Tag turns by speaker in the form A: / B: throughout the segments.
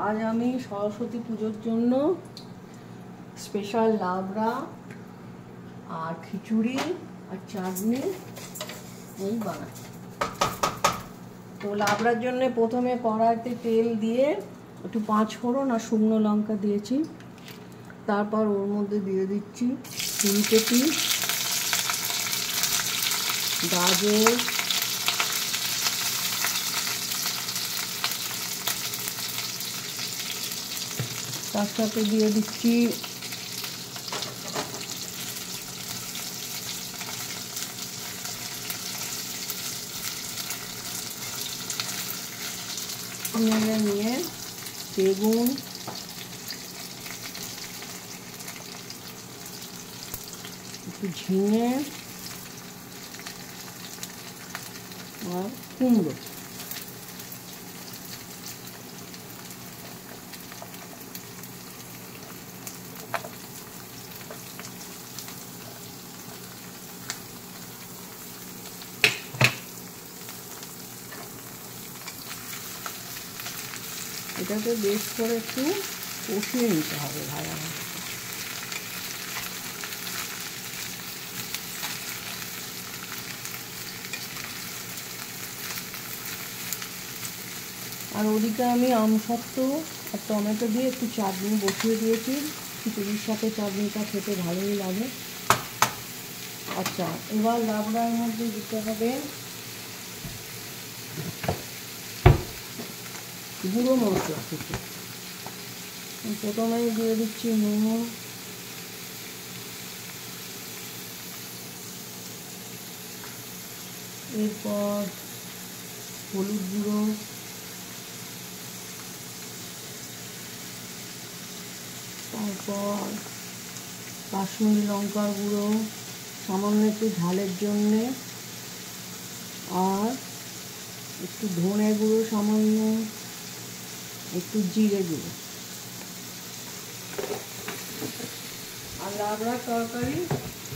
A: आज আমি সরস্বতী পুজোর জন্য স্পেশাল লাবড়া আর খিচুড়ি আর চাটনি এই বানাই। তো লাবড়ার জন্য প্রথমে কড়াইতে তেল দিয়ে একটু 5 ফোড়ন আর শুকনো লঙ্কা দিয়েছি। তারপর ওর মধ্যে দিয়ে দিচ্ছি ফুলকপি, গাজর, তার সাথে দিয়ে দিচ্ছি নেড়ে নিয়ে বেগুন, একটু ঝিঙে আর কুমড়ো। এটাকে বেশ করে একটু কষিয়ে নিতে হবে ভাজা ভাজা। আর ওদিকে আমি আমসত্ত্ব আর টমেটো দিয়ে একটু চাটনি বসিয়ে দিয়েছি। খিচুড়ির সাথে চাটনিটা খেতে ভালোই লাগে। আচ্ছা, এবার লাবড়ার মধ্যে দিতে হবে গুঁড়ো মশলা কিছু। প্রথমেই দিয়ে দিচ্ছি নুন, এরপর হলুদ গুঁড়ো, তারপর কাশ্মীরি লঙ্কার গুঁড়ো সামান্য একটু ঝালের জন্যে, আর একটু ধনে গুঁড়ো সামান্য, একটু জিরে গুঁড়ো। আর লাবড়ার তরকারি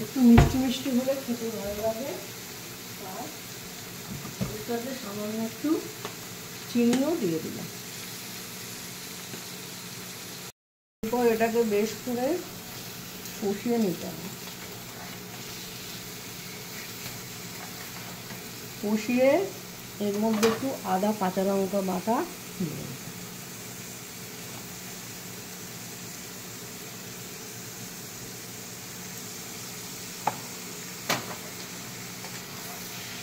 A: একটু মিষ্টি মিষ্টি হলে খেতে ভালো লাগে। আর এর সাথে সামান্য একটু চিনিও দিয়ে দিলাম। এরপর এটাকে বেশ করে কষিয়ে নিতে হবে। কষিয়ে এর মধ্যে একটু আদা কাঁচা লঙ্কা বাটা দিয়ে দিতে।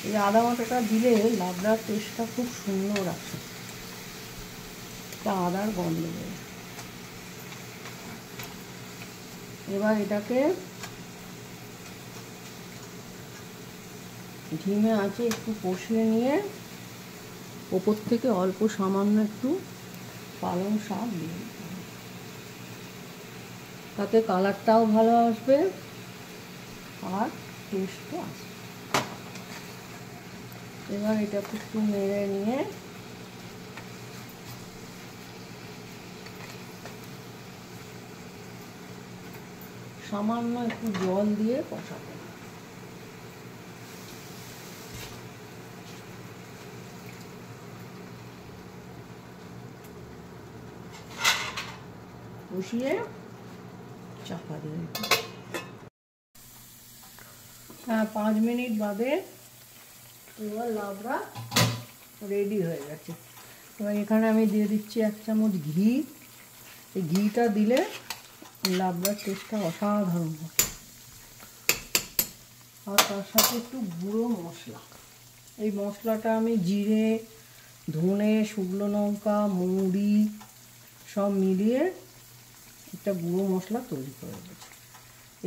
A: এই আদা বাটাটা দিলে লাবড়ার টেস্টটা খুব সুন্দর আসে, তা আদার গন্ধ বেরোয়। এবার এটাকে ধিমে আঁচে একটু কষিয়ে নিয়ে ওপর থেকে অল্প সামান্য একটু পালং শাক দিয়ে দিতে হবে। তাতে কালারটাও ভালো আসবে আর টেস্টও আসবে। এবার এটাকে একটু নেড়ে নিয়ে সামান্য একটু জল দিয়ে কষাতে হবে। কষিয়ে চাপা দিয়ে দিতে। হ্যাঁ, 5 মিনিট বাদে এবার লাবড়া রেডি হয়ে গেছে। এবার এখানে আমি দিয়ে দিচ্ছি 1 চামচ ঘি। এই ঘিটা দিলে লাবড়ার টেস্টটা অসাধারণ হয়। আর তার সাথে একটু গুঁড়ো মশলা। এই মশলাটা আমি জিরে, ধনে, শুকনো লঙ্কা, মৌরি সব মিলিয়ে একটা গুঁড়ো মশলা তৈরি করে দিয়েছি।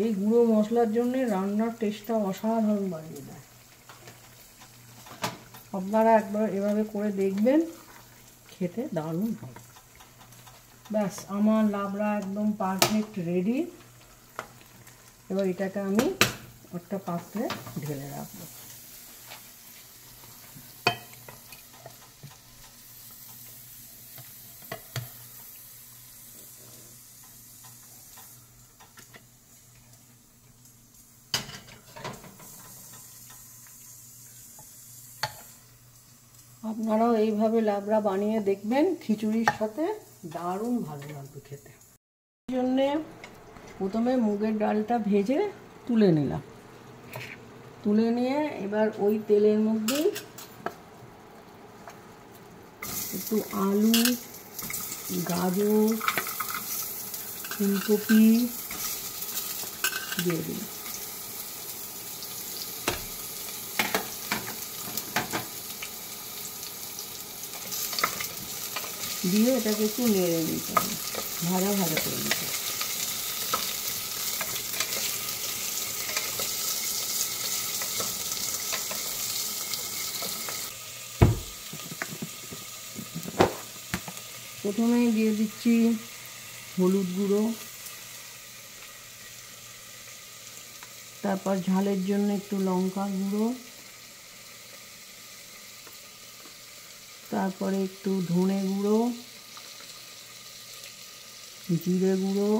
A: এই গুঁড়ো মশলার জন্যে রান্নার টেস্টটা অসাধারণ বাড়িয়ে দেয়। আপনারা একবার এভাবে করে দেখবেন, খেতে দারুণ হবে। ব্যাস, আমার লাবড়া একদম পারফেক্ট রেডি। এবার এটাকে আমি একটা পাত্রে ঢেলে রাখবো। আপনারাও এইভাবে লাবড়া বানিয়ে দেখবেন খিচুড়ির সাথে। দারুণ ভালো লাগবে খেতে। এই জন্যে প্রথমে মুগের ডালটা ভেজে তুলে নিলাম, তুলে নিয়ে এবার ওই তেলের মধ্যেই একটু আলু, গাজর, ফুলকপি দিয়ে দিই, দিয়ে এটাকে একটু নেড়ে নিতে হবে, ভাজা ভাজা করে নিতে হবে। প্রথমেই দিয়ে দিচ্ছি হলুদ গুঁড়ো, তারপর ঝালের জন্য একটু লঙ্কা গুঁড়ো, তারপরে একটু ধনে গুঁড়ো, জিরে গুঁড়ো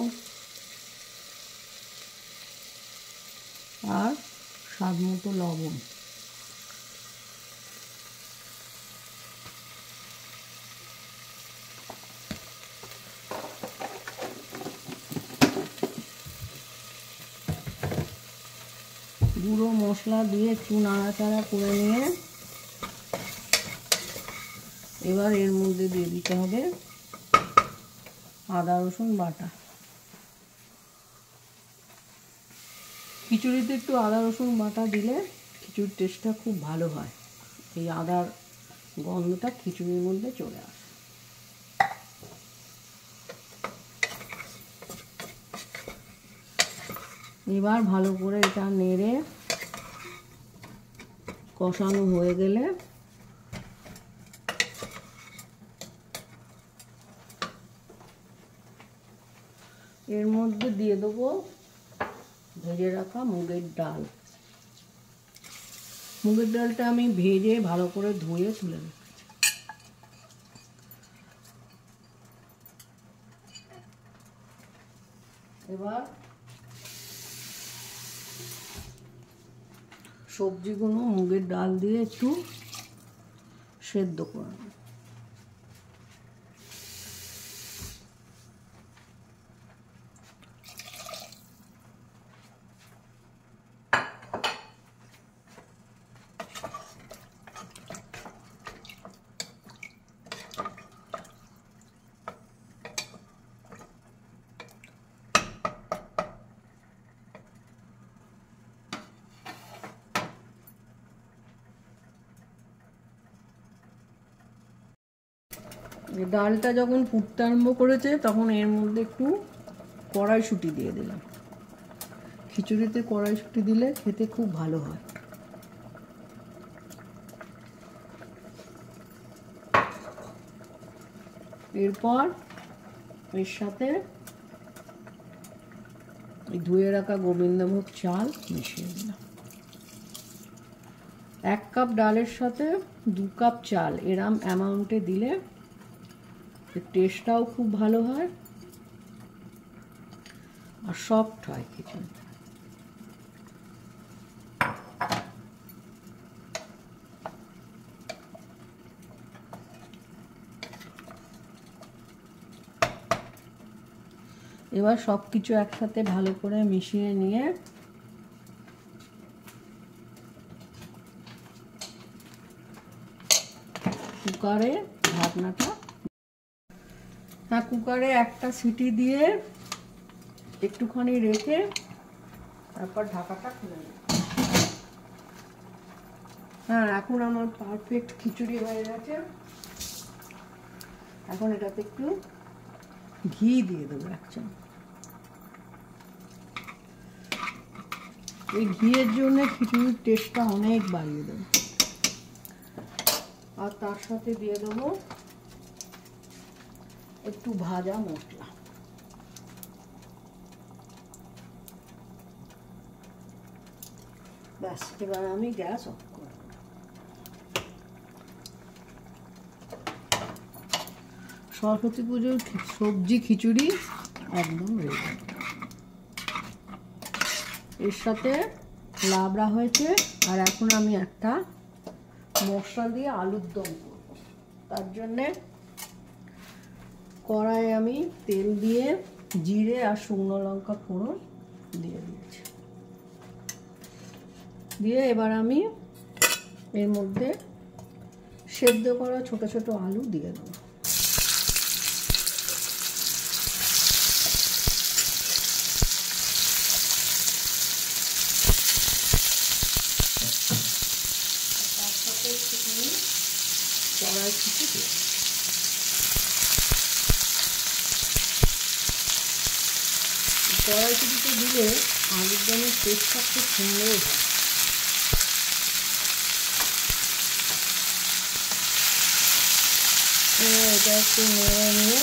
A: আর স্বাদ মতো লবণ। গুঁড়ো মশলা দিয়ে একটু নাড়াচাড়া করে নিয়ে এবার এর মধ্যে দিয়ে দিতে হবে আদা রসুন বাটা। খিচুড়িতে একটু আদা রসুন বাটা দিলে খিচুড়ির টেস্টটা খুব ভালো হয়, এই আদার গন্ধটা খিচুড়ির মধ্যে চলে আসে। এবার ভালো করে এটা নেড়ে কষানো হয়ে গেলে এর মধ্যে দিয়ে দেবো ভেজে রাখা মুগের ডাল। মুগের ডালটা আমি ভেজে ভালো করে ধুয়ে তুলে রেখেছি। এবার সবজিগুলো মুগের ডাল দিয়ে একটু সেদ্ধ করে নেব। ডালটা যখন ফুটতে আরম্ভ করেছে তখন এর মধ্যে একটু কড়াইশুঁটি দিয়ে দিলাম। খিচুড়িতে কড়াইশুঁটি দিলে খেতে খুব ভালো হয়। এরপর এর সাথে ধুয়ে রাখা গোবিন্দভোগ চাল মিশিয়ে দিলাম। 1 কাপ ডালের সাথে 2 কাপ চাল এরম অ্যামাউন্টে দিলে টেস্টটাও খুব ভালো হয় আর সফট হয় খিচুড়ি। এবার সব কিছু একসাথে ভালো করে মিশিয়ে নিয়ে কুকারে ঢাকনাটা, কুকারে একটা সিটি দিয়ে একটুখানি রেখে তারপর ঢাকাটা খুলে নেব। এখন আমার পারফেক্ট খিচুড়ি হয়ে গেছে। এখন এটাতে একটু ঘি দিয়ে দেবো 1 চামচ। এই ঘিয়ের জন্য খিচুড়ির টেস্টটা অনেক বাড়িয়ে দেবো। আর তার সাথে দিয়ে দেবো একটু ভাজা মশলা। ব্যাস, এবার আমি গ্যাস অফ করব। সরস্বতী পুজোর সবজি খিচুড়ি একদম রেডি। এর সাথে লাবড়া হয়েছে। আর এখন আমি একটা মশলা দিয়ে আলুর দম করব। তার জন্যে কড়াইয়ে আমি তেল দিয়ে জিরে আর শুকনো লঙ্কা ফোড়ন দিয়ে দিয়েছি। দিয়ে এবার আমি এর মধ্যে সেদ্ধ করা ছোট ছোট আলু দিয়ে দেবো। তার সাথে একটুখানি কড়াইশুঁটি দিয়ে কড়াইশুঁটিতে দিলে আলুর দমের টেস্টটা খুব সুন্দর হয়। এটা একটু নেড়ে নিয়ে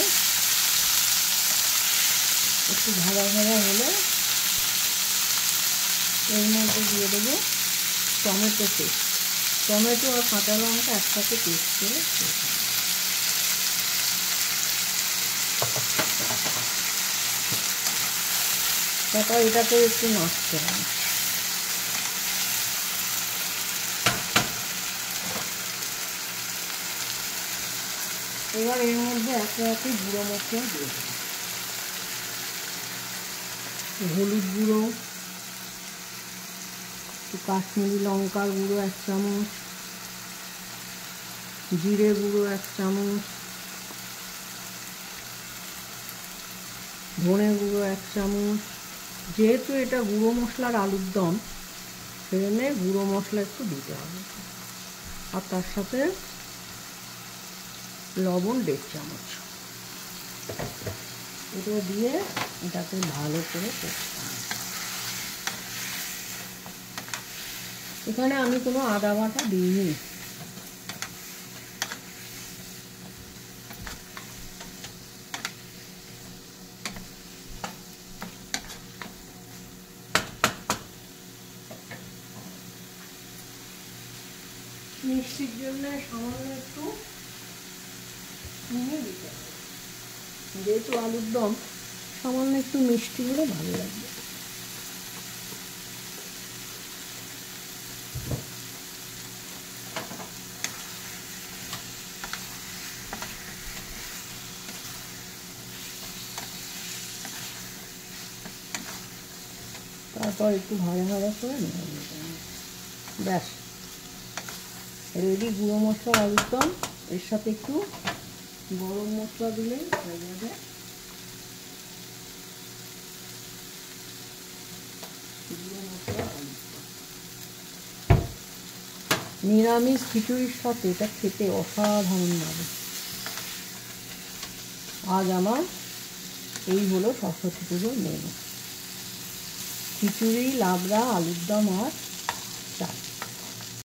A: একটু ভাজা ভাজা হলে এর মধ্যে দিয়ে দেবো টমেটো পেস্ট। টমেটো আর কাঁচা লঙ্কা একসাথে পেস্ট করে তারপর এটাকে একটু নাড়তে হবে। এবার এর মধ্যে একে একে গুঁড়ো মশলা দিয়ে দেবো। হলুদ গুঁড়ো, কাশ্মীরি লঙ্কার গুঁড়ো 1 চামচ, জিরে গুঁড়ো 1 চামচ, ধনে গুঁড়ো 1 চামচ। যেহেতু এটা গুঁড়ো মশলার আলুর দম, সেজন্য গুঁড়ো মশলা একটু দিতে হবে। আর তার সাথে লবণ 1.5 চামচ। এটা দিয়ে এটাকে ভালো করে কষতে হবে। এখানে আমি কোনো আদা বাটা দিইনি। মিষ্টির জন্য সামান্য একটু চিনি দিতে হবে। যেহেতু আলুর দম, সামান্য একটু মিষ্টি হলে ভালো লাগবে। তারপর একটু ভাজা ভাজা করে নেওয়া ব্যাস রেডি গুঁড়ো মশলা আলুর দম। এর সাথে একটু গরম মশলা দিলেই হয়ে যাবে গুঁড়ো মশলা আলুর দম। নিরামিষ খিচুড়ির সাথে এটা খেতে অসাধারণ লাগে। আজ আমার এই হলো সরস্বতী পুজোর মেনু: খিচুড়ি, লাবড়া, আলুর দম আর চাল।